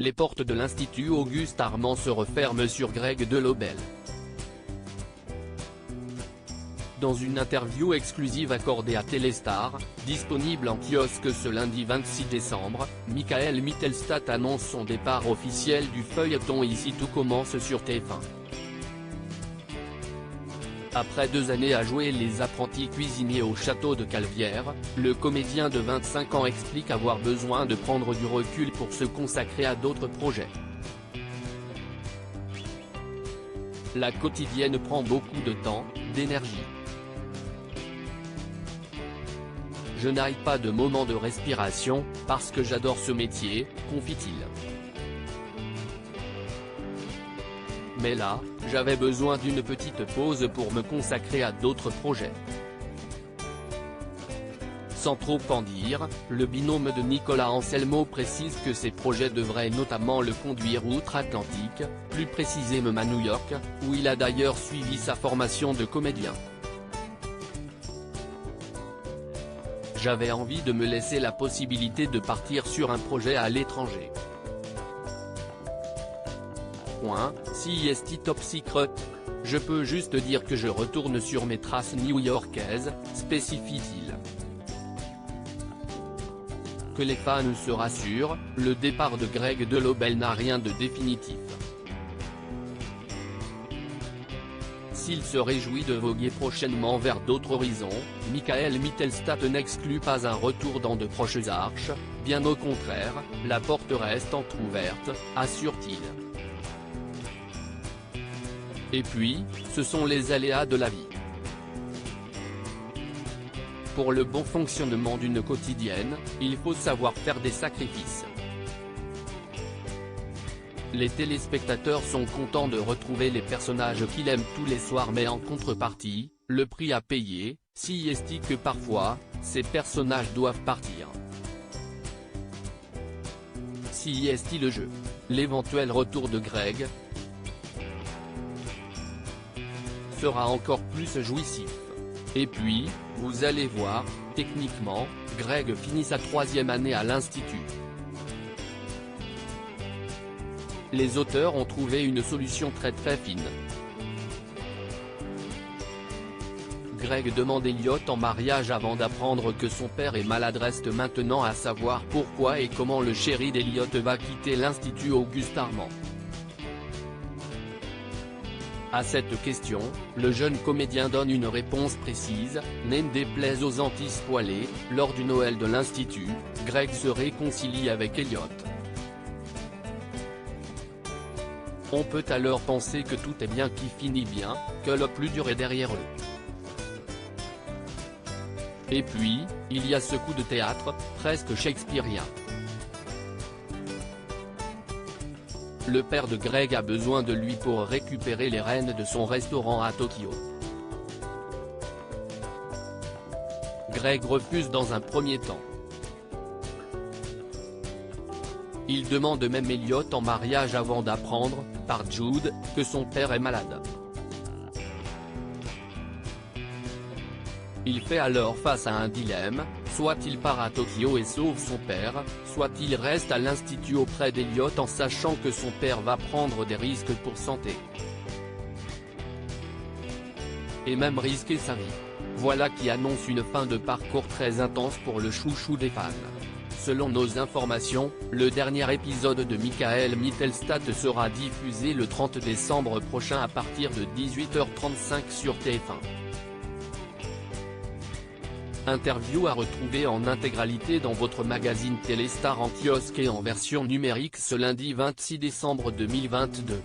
les portes de l'Institut Auguste Armand se referment sur Greg Delobel. Dans une interview exclusive accordée à Téléstar, disponible en kiosque ce lundi 26 décembre, Michael Mittelstadt annonce son départ officiel du feuilleton Ici tout commence sur TF1. Après 2 années à jouer les apprentis cuisiniers au château de Calvière, le comédien de 25 ans explique avoir besoin de prendre du recul pour se consacrer à d'autres projets. La quotidienne prend beaucoup de temps, d'énergie. Je n'arrête pas de moments de respiration, parce que j'adore ce métier, confie-t-il. Mais là, j'avais besoin d'une petite pause pour me consacrer à d'autres projets. Sans trop en dire, le binôme de Nicolas Anselmo précise que ses projets devraient notamment le conduire outre-Atlantique, plus précisément à New York, où il a d'ailleurs suivi sa formation de comédien. J'avais envie de me laisser la possibilité de partir sur un projet à l'étranger. CIST Top Secret. Je peux juste dire que je retourne sur mes traces new-yorkaises, spécifie-t-il. Que les fans se rassurent, le départ de Greg Delobel n'a rien de définitif. S'il se réjouit de voguer prochainement vers d'autres horizons, Michael Mittelstadt n'exclut pas un retour dans de proches arches, bien au contraire, la porte reste entrouverte, assure-t-il. Et puis, ce sont les aléas de la vie. Pour le bon fonctionnement d'une quotidienne, il faut savoir faire des sacrifices. Les téléspectateurs sont contents de retrouver les personnages qu'ils aiment tous les soirs, mais en contrepartie, le prix à payer, si est que parfois, ces personnages doivent partir. Si est le jeu. L'éventuel retour de Greg sera encore plus jouissif. Et puis, vous allez voir, techniquement, Greg finit sa 3e année à l'Institut. Les auteurs ont trouvé une solution très fine. Greg demande Elliot en mariage avant d'apprendre que son père est malade. Reste maintenant à savoir pourquoi et comment le chéri d'Elliot va quitter l'Institut Auguste Armand. À cette question, le jeune comédien donne une réponse précise, n'en déplaise aux Antilles spoilées, lors du Noël de l'Institut, Greg se réconcilie avec Elliot. On peut alors penser que tout est bien qui finit bien, que le plus dur est derrière eux. Et puis, il y a ce coup de théâtre, presque shakespearien. Le père de Greg a besoin de lui pour récupérer les rênes de son restaurant à Tokyo. Greg refuse dans un premier temps. Il demande même Elliot en mariage avant d'apprendre, par Jude, que son père est malade. Il fait alors face à un dilemme, soit il part à Tokyo et sauve son père, soit il reste à l'Institut auprès d'Elliot en sachant que son père va prendre des risques pour santé. Et même risquer sa vie. Voilà qui annonce une fin de parcours très intense pour le chouchou des fans. Selon nos informations, le dernier épisode de Michael Mittelstadt sera diffusé le 30 décembre prochain à partir de 18h35 sur TF1. Interview à retrouver en intégralité dans votre magazine Téléstar en kiosque et en version numérique ce lundi 26 décembre 2022.